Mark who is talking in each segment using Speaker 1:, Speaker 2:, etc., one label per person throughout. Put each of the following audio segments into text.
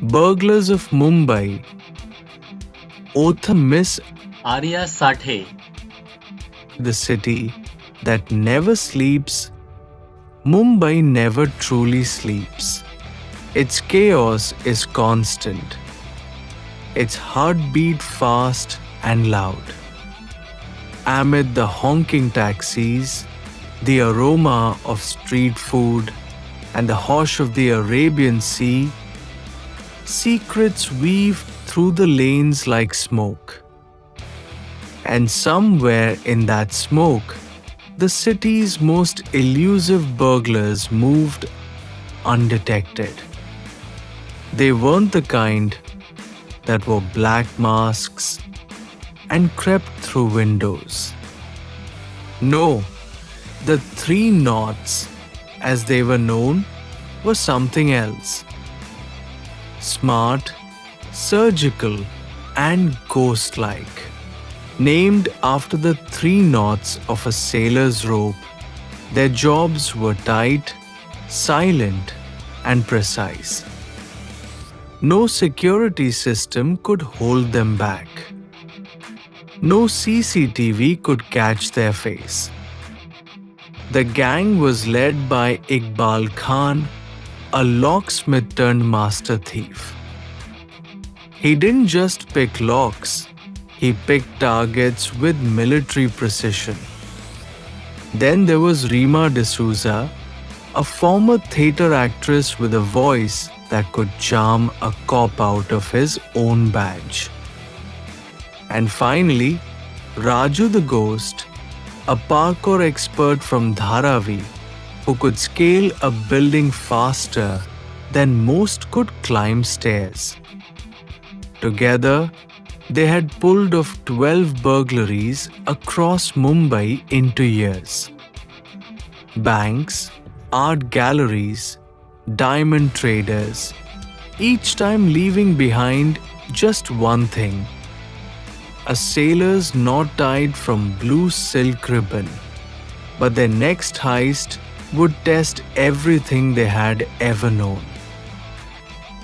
Speaker 1: Burglars of Mumbai, author Miss
Speaker 2: Aarya Sathye.
Speaker 1: the city that never sleeps. Mumbai never truly sleeps. Its chaos is constant. Its heartbeat fast and loud. Amid the honking taxis, the aroma of street food, and the hush of the Arabian Sea, secrets weave through the lanes like smoke. And somewhere in that smoke, the city's most elusive burglars moved undetected. They weren't the kind that wore black masks and crept through windows. No, the three knots, as they were known, were something else. Smart, surgical, and ghost-like. Named after the three knots of a sailor's rope, their jobs were tight, silent, and precise. No security system could hold them back. No CCTV could catch their face. The gang was led by Iqbal Khan, a locksmith turned master thief. He didn't just pick locks, he picked targets with military precision. Then there was Rima D'Souza, a former theatre actress with a voice that could charm a cop out of his own badge. And finally, Raju the Ghost, a parkour expert from Dharavi who could scale a building faster than most could climb stairs. Together, they had pulled off 12 burglaries across Mumbai into years. Banks, art galleries, diamond traders, each time leaving behind just one thing: a sailor's knot tied from blue silk ribbon. But their next heist would test everything they had ever known.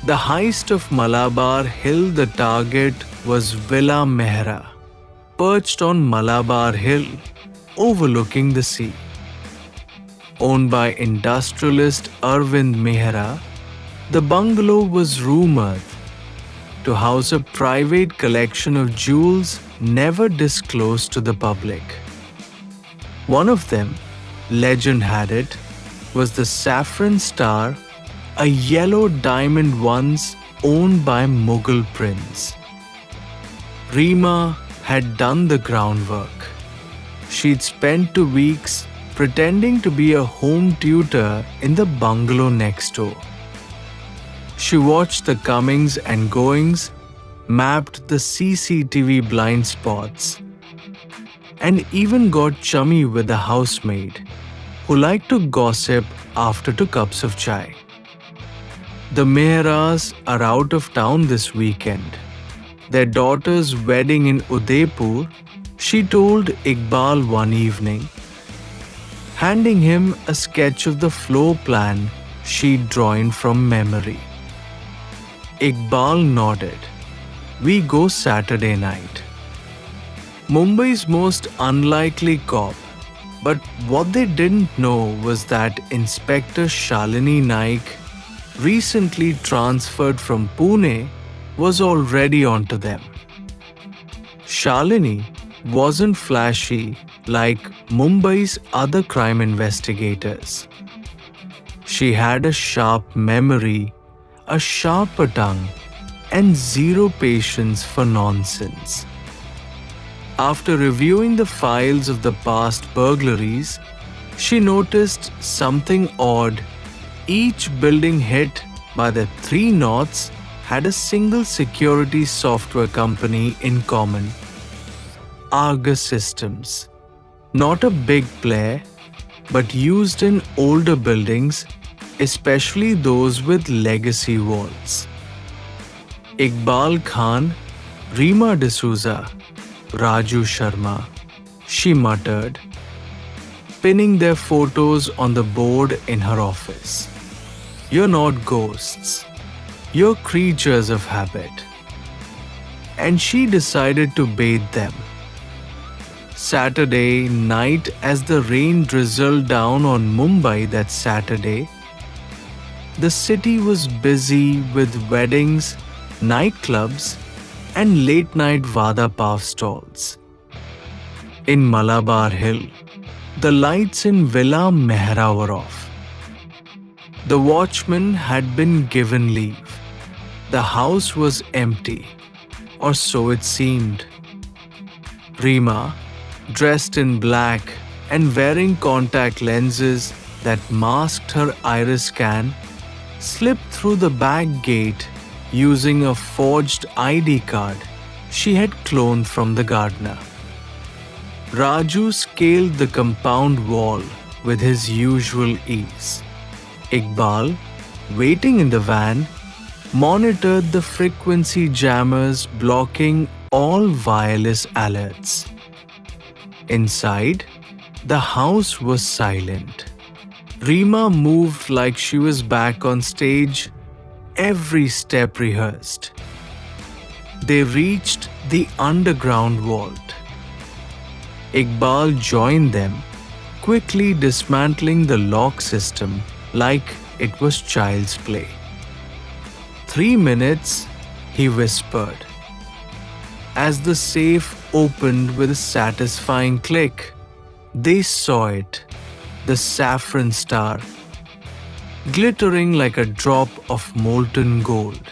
Speaker 1: The heist of Malabar Hill, the target was Villa Mehra, perched on Malabar Hill, overlooking the sea. Owned by industrialist Arvind Mehra, the bungalow was rumored to house a private collection of jewels never disclosed to the public. One of them, legend had it, was the Saffron Star, a yellow diamond once owned by Mughal prince. Rima had done the groundwork. She'd spent 2 weeks pretending to be a home tutor in the bungalow next door. She watched the comings and goings, mapped the CCTV blind spots, and even got chummy with the housemaid who liked to gossip after 2 cups of chai. The Mehras are out of town this weekend. Their daughter's wedding in Udaipur, she told Iqbal one evening, handing him a sketch of the floor plan she'd drawn from memory. Iqbal nodded. We go Saturday night. Mumbai's most unlikely cop, but what they didn't know was that Inspector Shalini Naik, recently transferred from Pune, was already onto them. Shalini wasn't flashy like Mumbai's other crime investigators. She had a sharp memory, a sharper tongue, and zero patience for nonsense. After reviewing the files of the past burglaries, she noticed something odd. Each building hit by the 3 knots had a single security software company in common: Aarya Systems. Not a big player, but used in older buildings, especially those with legacy walls. Iqbal Khan, Rima D'Souza, Raju Sharma, she muttered, pinning their photos on the board in her office. You're not ghosts. You're creatures of habit. And she decided to bathe them. Saturday night, as the rain drizzled down on Mumbai that Saturday, the city was busy with weddings, nightclubs, and late night vada pav stalls. In Malabar Hill, the lights in Villa Mehra were off. The watchman had been given leave. The house was empty, or so it seemed. Rima, dressed in black and wearing contact lenses that masked her iris scan, slipped through the back gate using a forged ID card she had cloned from the gardener. Raju scaled the compound wall with his usual ease. Iqbal, waiting in the van, monitored the frequency jammers blocking all wireless alerts. Inside, the house was silent. Rima moved like she was back on stage, every step rehearsed. They reached the underground vault. Iqbal joined them, quickly dismantling the lock system like it was child's play. 3 minutes, he whispered. As the safe opened with a satisfying click, they saw it, the saffron star, glittering like a drop of molten gold.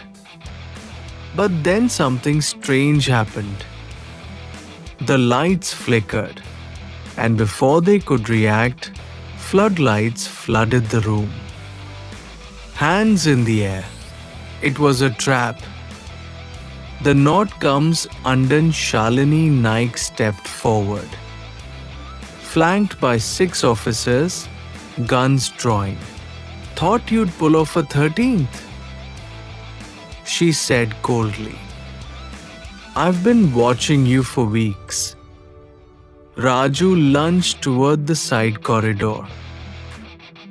Speaker 1: But then something strange happened. The lights flickered, and before they could react, floodlights flooded the room. Hands in the air. It was a trap. The knot comes undone. Shalini Naik stepped forward. Flanked by 6 officers, guns drawing. Thought you'd pull off a 13th, she said coldly. I've been watching you for weeks. Raju lunged toward the side corridor,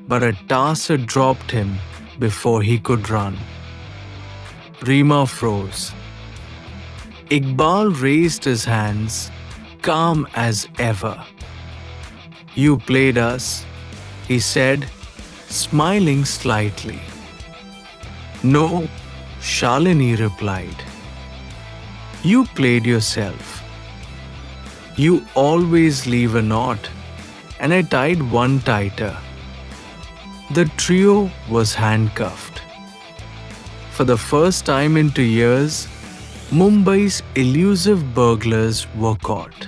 Speaker 1: but a tasser dropped him before he could run. Rima froze. Iqbal raised his hands, calm as ever. You played us, he said, smiling slightly. No, Shalini replied. You played yourself. You always leave a knot, and I tied one tighter. The trio was handcuffed. For the first time in 2 years, Mumbai's elusive burglars were caught.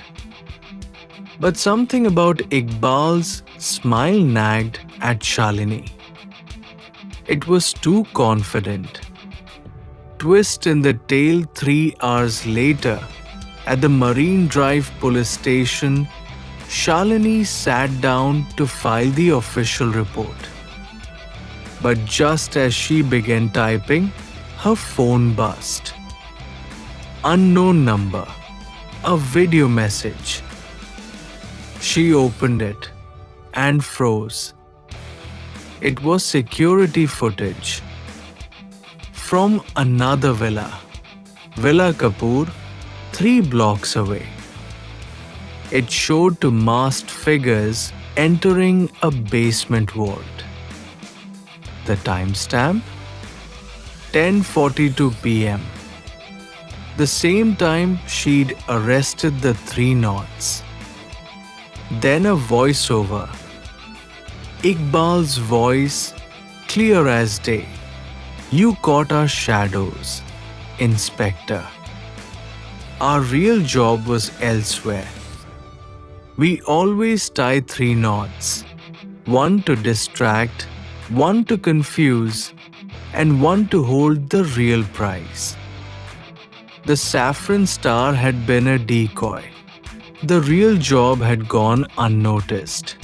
Speaker 1: But something about Iqbal's smile nagged at Shalini. It was too confident. Twist in the tail 3 hours later, at the Marine Drive police station, Shalini sat down to file the official report. But just as she began typing, her phone buzzed. Unknown number. A video message. She opened it and froze. It was security footage from another villa, Villa Kapoor, 3 blocks away. It showed 2 masked figures entering a basement vault. The timestamp? 10:42 p.m. The same time she'd arrested the 3 knots. Then a voiceover. Iqbal's voice, clear as day. You caught our shadows, Inspector. Our real job was elsewhere. We always tie 3 knots. 1 to distract, 1 to confuse, and 1 to hold the real prize. The saffron star had been a decoy. The real job had gone unnoticed.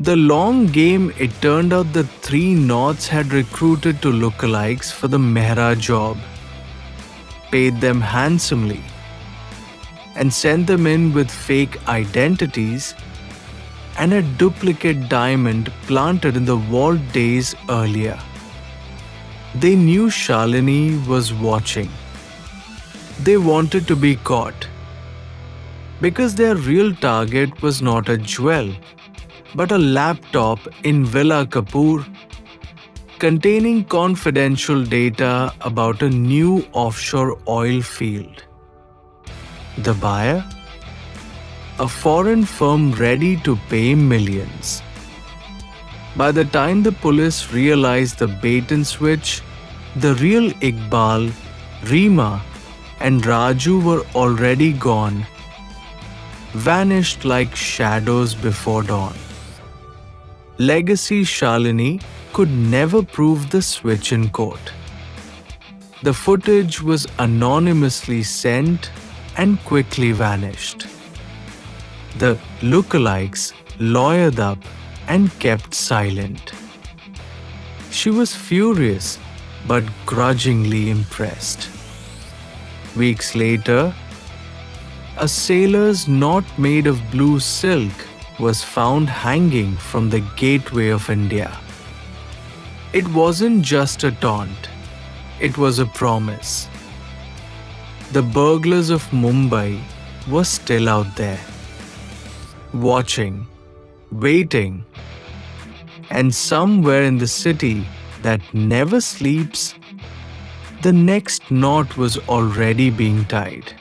Speaker 1: The long game, it turned out the 3 knots had recruited 2 lookalikes for the Mehra job, paid them handsomely, and sent them in with fake identities and a duplicate diamond planted in the vault days earlier. They knew Shalini was watching. They wanted to be caught because their real target was not a jewel but a laptop in Villa Kapoor containing confidential data about a new offshore oil field. The buyer? A foreign firm ready to pay millions. By the time the police realized the bait and switch, the real Iqbal, Reema, and Raju were already gone, vanished like shadows before dawn. Legacy Shalini could never prove the switch in court. The footage was anonymously sent and quickly vanished. The lookalikes lawyered up and kept silent. She was furious but grudgingly impressed. Weeks later, a sailor's knot made of blue silk was found hanging from the gateway of India. It wasn't just a taunt, it was a promise. The burglars of Mumbai were still out there, watching, waiting, and somewhere in the city that never sleeps, the next knot was already being tied.